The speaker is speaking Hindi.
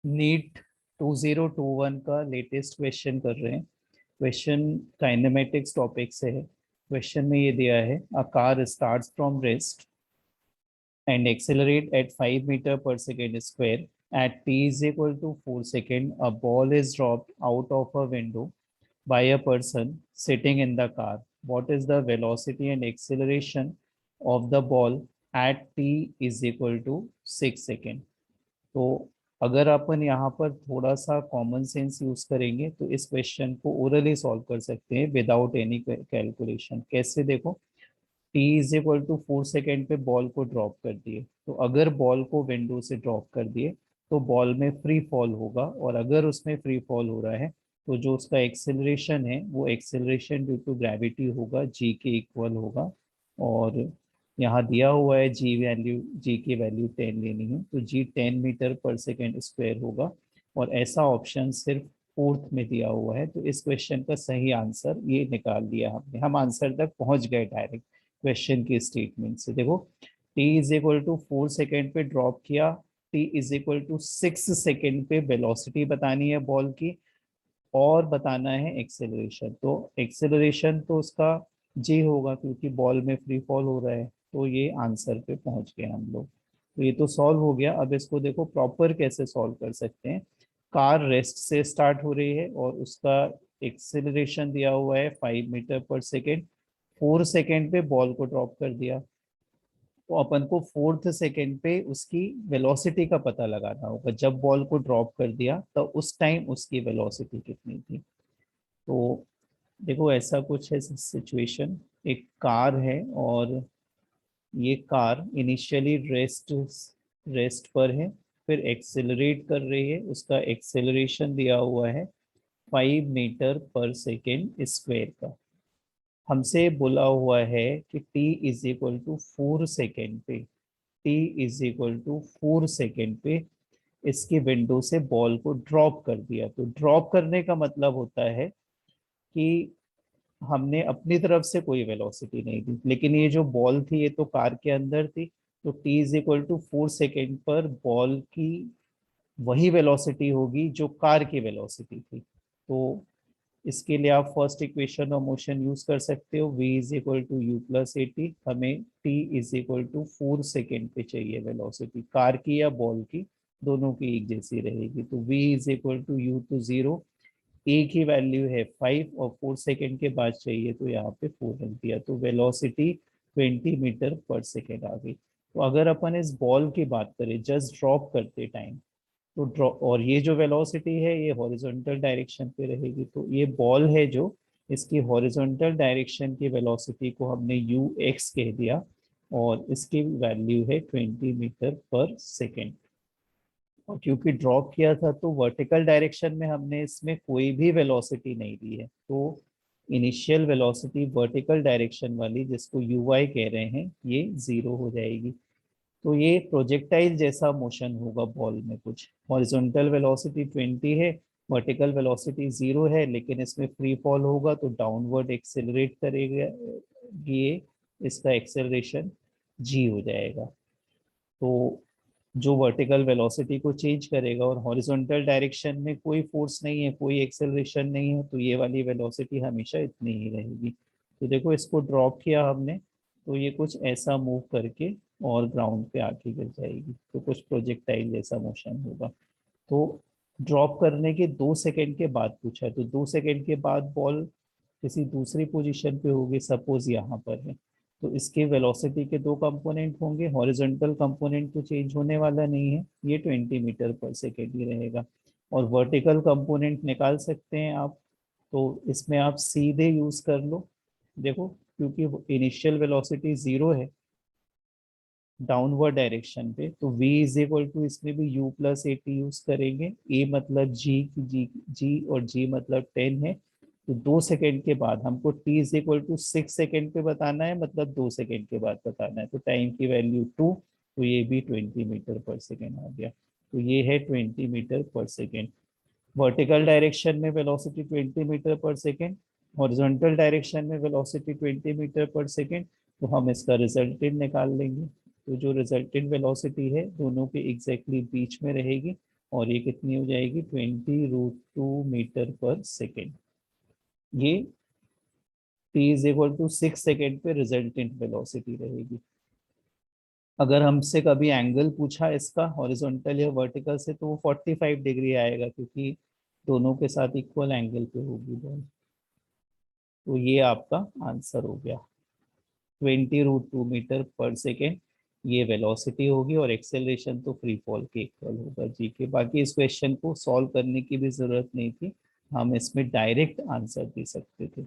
नीट 2021 का लेटेस्ट क्वेश्चन कर रहे हैं। क्वेश्चन काइनेमेटिक्स टॉपिक से है। क्वेश्चन में ये दिया है, a car starts from rest and accelerate at 5 meter per second square. At t is equal to 4 second, a ball is dropped out of a window by a person sitting in the car. What is the velocity and acceleration of the ball at t is equal to 6 second? तो अगर अपन यहाँ पर थोड़ा सा कॉमन सेंस यूज करेंगे तो इस क्वेश्चन को ओरली सॉल्व कर सकते हैं विदाउट एनी कैलकुलेशन। कैसे? देखो, T is equal to 4 second पे बॉल को ड्रॉप कर दिए, तो अगर बॉल को विंडो से ड्रॉप कर दिए तो बॉल में फ्री फॉल होगा, और अगर उसमें फ्री फॉल हो रहा है तो जो उसका एक्सेलरेशन है वो एक्सेलरेशन ड्यू टू ग्रेविटी होगा, जी के इक्वल होगा। और यहाँ दिया हुआ है जी की वैल्यू 10 लेनी है, तो जी 10 मीटर पर सेकेंड स्क्वायर होगा। और ऐसा ऑप्शन सिर्फ फोर्थ में दिया हुआ है, तो इस क्वेश्चन का सही आंसर ये निकाल दिया हमने। हम आंसर तक पहुंच गए डायरेक्ट क्वेश्चन की स्टेटमेंट से। देखो, t is equal to 4 second पे ड्रॉप किया, t is equal to 6 second पे वेलोसिटी बतानी है बॉल की, और बताना है एक्सेलरेशन। तो एक्सेलरेशन तो उसका जी होगा क्योंकि बॉल में फ्री फॉल हो रहा है, तो ये आंसर पे पहुंच गए हम लोग। तो ये तो सॉल्व हो गया। अब इसको देखो प्रॉपर कैसे सॉल्व कर सकते हैं। कार रेस्ट से स्टार्ट हो रही है और उसका एक्सेलरेशन दिया हुआ है 5 मीटर पर सेकेंड। 4 सेकेंड पे बॉल को ड्रॉप कर दिया, तो अपन को फोर्थ सेकेंड पे उसकी वेलोसिटी का पता लगाना होगा। जब बॉल को ड्रॉप कर दिया तो उस टाइम उसकी वेलोसिटी कितनी थी। तो देखो, ऐसा कुछ है सिचुएशन। एक कार है और ये कार इनिशियली रेस्ट पर है, फिर एक्सेलरेट कर रही है। उसका एक्सेलरेशन दिया हुआ है 5 मीटर पर सेकेंड स्क्वायर का। हमसे बोला हुआ है कि t is equal to 4 second पे, t is equal to 4 second पे इसकी विंडो से बॉल को ड्रॉप कर दिया। तो ड्रॉप करने का मतलब होता है कि हमने अपनी तरफ से कोई वेलोसिटी नहीं दी, लेकिन ये जो बॉल थी ये तो कार के अंदर थी। तो t is equal to 4 second पर बॉल की वही वेलोसिटी होगी जो कार की वेलोसिटी थी। तो इसके लिए आप first equation of motion use कर सकते हो, v is equal to U plus A T. हमें t is equal to 4 second पे चाहिए वेलोसिटी, कार की या बॉल की, दोनों की एक जैसी रहेगी। तो v is equal to u to zero, a की वैल्यू है 5 और 4 सेकेंड के बाद चाहिए तो यहाँ पे 4 रख दिया, तो वेलोसिटी 20 मीटर पर सेकेंड आ गई। तो अगर अपन इस बॉल की बात करें जस्ट ड्रॉप करते टाइम, तो ड्रॉप, और ये जो वेलोसिटी है ये हॉरिजॉन्टल डायरेक्शन पे रहेगी, तो ये बॉल है जो इसकी हॉरिजॉन्टल डायरेक्शन की वेलोसिटी को हमने यू एक्स कह दिया, और इसकी वैल्यू है 20 मीटर पर सेकेंड। और क्योंकि ड्रॉप किया था तो वर्टिकल डायरेक्शन में हमने इसमें कोई भी वेलोसिटी नहीं दी है, तो इनिशियल वेलोसिटी वर्टिकल डायरेक्शन वाली जिसको यू वाई कह रहे हैं ये जीरो हो जाएगी। तो ये प्रोजेक्टाइल जैसा मोशन होगा बॉल में। कुछ हॉरिजॉन्टल वेलोसिटी 20 है, वर्टिकल वेलोसिटी 0 है, लेकिन इसमें फ्री फॉल होगा तो डाउनवर्ड एक्सेलरेट करेगा ये, इसका एक्सेलरेशन जी हो जाएगा। तो जो वर्टिकल वेलोसिटी को चेंज करेगा, और हॉरिजॉन्टल डायरेक्शन में कोई फोर्स नहीं है, कोई एक्सेलरेशन नहीं है, तो ये वाली वेलोसिटी हमेशा इतनी ही रहेगी। तो देखो, इसको ड्रॉप किया हमने तो ये कुछ ऐसा मूव करके और ग्राउंड पे आके गिर जाएगी, तो कुछ प्रोजेक्टाइल जैसा मोशन होगा। तो ड्रॉप करने के 2 सेकेंड के बाद पूछा है, तो 2 सेकेंड के बाद बॉल किसी दूसरी पोजीशन पे होगी, सपोज यहाँ पर है, तो इसके वेलोसिटी के दो कंपोनेंट होंगे। हॉरिजॉन्टल कंपोनेंट तो चेंज होने वाला नहीं है, ये 20 मीटर पर सेकेंड ही रहेगा। और वर्टिकल कंपोनेंट निकाल सकते हैं आप, तो इसमें आप सीधे यूज कर लो। देखो, क्योंकि इनिशियल वेलोसिटी 0 है डाउनवर्ड डायरेक्शन पे, तो v इज इक्वल टू इसमें भी u plus A T use करेंगे। a मतलब g और g मतलब 10 है। तो 2 सेकेंड के बाद हमको t is equal to 6 second पे बताना है, मतलब 2 सेकेंड के बाद बताना है, तो टाइम की वैल्यू 2, तो ये भी 20 मीटर पर सेकेंड आ गया। तो ये है 20 मीटर पर सेकेंड। वर्टिकल डायरेक्शन में वेलोसिटी 20 मीटर पर सेकेंड, हॉरिजॉन्टल डायरेक्शन में वेलोसिटी 20 मीटर पर सेकेंड। तो हम इसका रिजल्टेंट निकाल लेंगे। तो जो रिजल्टेंट वेलोसिटी है दोनों के एग्जैक्टली बीच में रहेगी, और ये कितनी हो जाएगी 20√2 मीटर पर सेकेंड। ये t is equal to 6 second पे रिजल्टेंट वेलोसिटी रहेगी। अगर हमसे कभी एंगल पूछा इसका हॉरिजॉन्टल या वर्टिकल से तो वो 45 डिग्री आएगा, क्योंकि दोनों के साथ इक्वल एंगल पे होगी बॉल। तो ये आपका आंसर हो गया, 20√2 मीटर पर सेकेंड ये वेलोसिटी होगी, और एक्सेलरेशन तो फ्री फॉल के इक्वल होगा जी के। बाकी इस क्वेश्चन को सॉल्व करने की भी जरूरत नहीं थी, हम इसमें डायरेक्ट आंसर दे सकते थे।